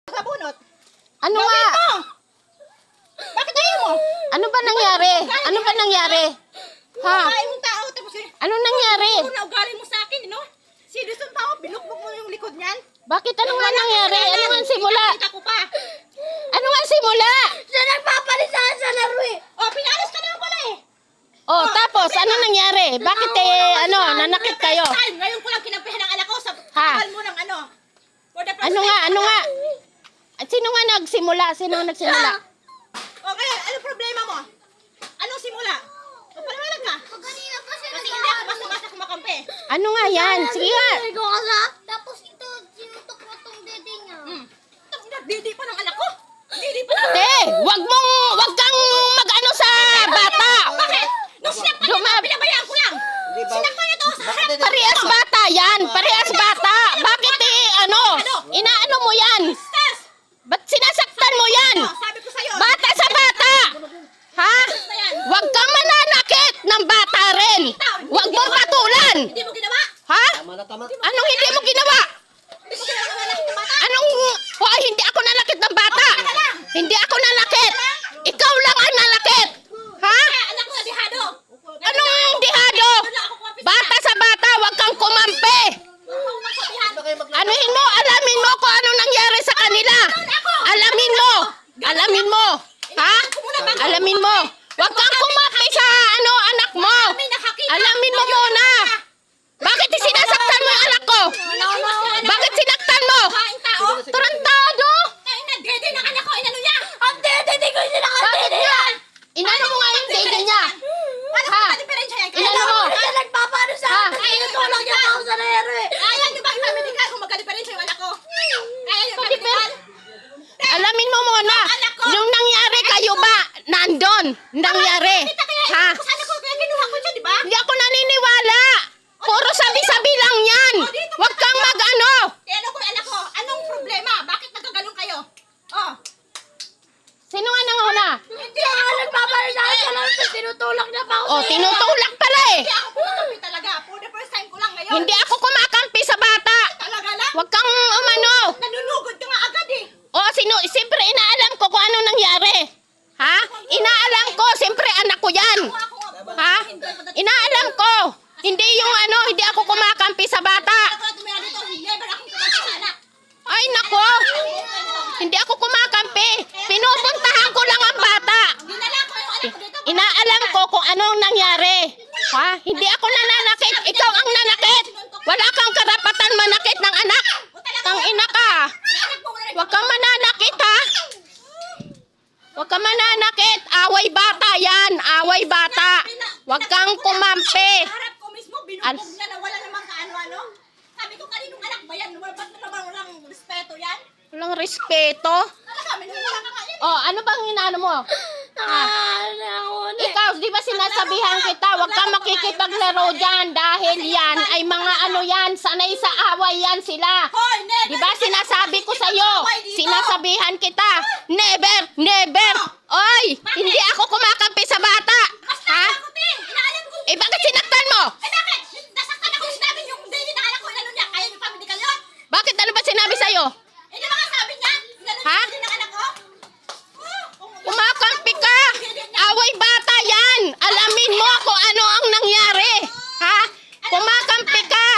Sa bunot. Ano Gawin nga? mo! Bakit ayaw mo? Ano ba nangyari? Ano ba nangyari? Ha? Ayaw mong tao, tapos eh. Ano nangyari? Ano na ugali mo sa akin, no? Serious ang tao, binukbok mo yung likod niyan. Bakit ano nga nangyari? Ano nga simula? Kita ko pa. Ano nga simula? Siya nagpapalisahan sa laro eh. O, pinalas ka naman pala eh. Oh, tapos ano nangyari? Bakit nanakit kayo? Ngayon ko lang kinampihan ng anak ko sa Ha? tagal mo ng ano. For the first Ano time nga? ko Ano na. nga? At sino nga nagsimula? Sino nga nagsimula? Okay, ano problema mo? Anong simula? O, paliwanag ka. Kasi hindi ako basta-basta kumakampi. Ano nga yan? Sige nga. Tapos ito, sinutok mo tong dede niya. Didi pa ng anak ko. Didi pa ng Te, wag kang mag-ano sa bata. Bakit? Nung sinaktan niya Dumab- to, pinabayaan ko lang. Sinaktan niya to sa harap. Parehas bata yan. Parehas bata. Bakit inaano mo yan? Stas! Ba't sinasaktan mo yan? Sabi ko sa'yo. Bata sa bata. Ha? Wag kang mananakit ng bata rin. Wag mong patulan. Hindi mo ginawa. Ha? Tama. Anong hindi mo ginawa? Hindi mo ginawa ng anak ng bata. Hindi ako nanakit ng bata. Hindi ako nanakit. Ikaw lang ang nanakit. Ha? Kaya anak ko na dihado. Anong dihado? Bata sa bata, wag kang kumampi. Anuhin mo, alamin mo kung anong nangyari sa kanila. Alamin mo. Alamin mo. Ha? Alamin mo. Wag kang kumampi sa anak mo. Alamin mo muna. Bakit sinasaktan mo yung anak ko? Bakit sinaktan mo? Kain tao. Tarantado. Kain na dede ng anak ko. Inano niya. Ang dede ko yung sinakal Bakit dede nga? yan. Inano mo nga yung dede niya? Ano Ha? ka diferensya yan? Inano mo? Kaya nagpapano sa Ha? akin. Kaya natulog niya ako sa nere. Kaya niyo ba ipamedical kung magka-diferensya yung anak ko? Kaya niyo ipamedical? Alamin mo muna. Yung nangyari kayo ba? Nandun. Nangyari. Ha? Kung saan ako kaya kinuha ko siya, di ba? Hindi ako naniniwala. Puro sabi-sabi lang yan. Huwag kang mag-ano. Kaya ano ko yung anak ko? Anong problema? Bakit nagkaganon kayo? Oh. Sino nga nanguna? Hindi ako nagpapano sa akin. Tinutulak niya pa ako. Oh, tinutulak pala eh. Hindi ako kumakampi talaga. For the first time ko lang ngayon. Hindi ako kumakampi sa bata. Talaga lang? Huwag kang umano. Nanunugod ka nga agad eh. Oh, siyempre inaalam ko kung ano nangyari. Ha? Inaalam ko. Siyempre anak ko yan. Ha? Inaalam ko. Hindi yung hindi ako kumakampi sa bata. Ako na tumira dito. Never akong kumakampi sa anak. Ay, nako. Hindi ako kumakampi. Pinupuntahan ko lang ang bata. Dinala ko yung anak ko dito. Inaalam ko kung anong nangyari. Ha? Hindi ako nananakit. Ikaw ang nanakit. Wala kang karapatan manakit ng anak. Tang ina ka. Huwag kang mananakit, ha? Huwag kang mananakit. Away bata yan. Away bata. Huwag kang kumampi. Harap ko mismo, binubog niya na wala namang kaano-ano. Sabi ko, kaninong anak ba yan? Ba't naman walang respeto yan? Walang respeto. Talaga, minumura ka nga yan. Oh, ano bang inaano mo? Ikaw, di ba sinasabihan kita, huwag kang makikipaglaro dyan dahil yan ay mga sanay sa away yan sila. Hoy, never! Di ba sinasabi ko sa'yo, sinasabihan kita, never. Oy, hindi ako kumakampi sa bata. Basta Ha? ako, te! Inaalam ko! Eh, bakit sinaktan mo? Eh, bakit? Nasaktan ako sinabi yung daily na anak ko, inano niya, kaya yung pamedical yun? Bakit ano ba sinabi sa'yo? Eh, di ba nga sabi niya? Inano Ha? niya ng anak ko? Kumakampi ka. Away bata yan. Alamin mo kung ano ang nangyari. Ha? Kumakampi ka.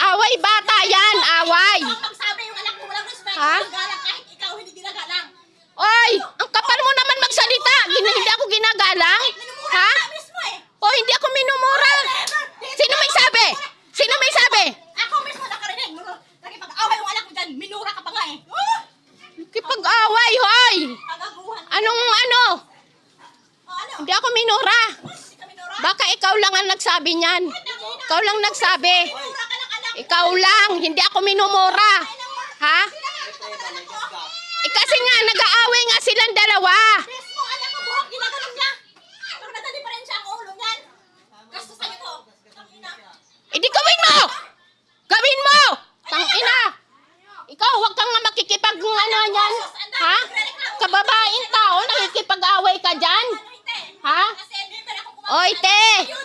Away bata yan. Away. Ang magsabi yung anak ko, walang respeto, Ha? galang kahit ikaw hindi ginagalang. Oy, ang kapal mo naman magsalita. Hindi ako ginagalang. Minumura Ha? ka mismo eh. O hindi ako minumura. Sino may sabi? Sino may sabi? Ako mismo nakarinig. Nakipag-away yung anak mo dyan, minura ka pa nga eh. Kipag-away, hoy. Kagaguhan. Anong O ano? Hindi ako minura. Si ka minura? Baka ikaw lang ang nagsabi niyan. Ikaw lang nagsabi. Minura ka ng anak. Ikaw lang. Hindi ako minumura. Ha? Kasi nga, nag-aaway nga silang dalawa. Mismo anak ko, buhok ginaganon niya. Pero nagka-diferensya ang ulo niyan. Gastos sa'yo ko. Tangina. Di gawin mo! Gawin mo! Tangina! Ikaw, huwag kang nga makikipag yan. Ha? Kababaeng tao, nakikipag-away ka dyan. Ano hindi? Ha? Kasi never ako kumakas. Oy, te!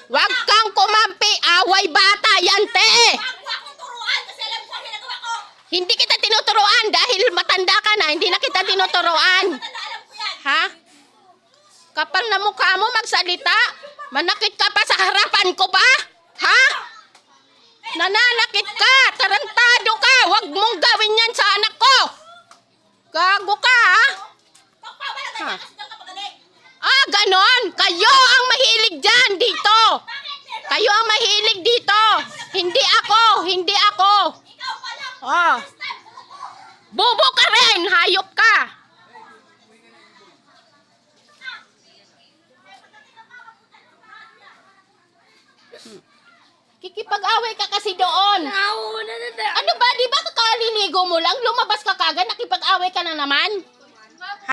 Huwag kang kumampi. Away bata yan, te! Bago akong turuan kasi alam ko ang ginagawa ko. Hindi kita tinuturuan dahil matanda ka na. Hindi na kita tinuturuan. Alam ko yan. Ha? Kapal na mukha mo magsalita. Manakit ka pa sa harapan ko ba? Ha? Nananakit ka. Tarantado ka. Huwag mong gawin yan sa anak ko. Gago ka, ha? Magpapala ka Ha? kasi diyan ka magaling. Ah, ganon. Kayo ang mahilig dyan dito. Kayo ang mahilig dito. Hindi ako. Hindi ako. Ikaw pa lang. Oh. Bobo ka rin. Hayop ka. Kikipag-away ka kasi doon. Nauna na tayo. Ano ba? Di ba kakaliligo mo lang? Lumabas ka kagad? Nakipag-away ka na naman?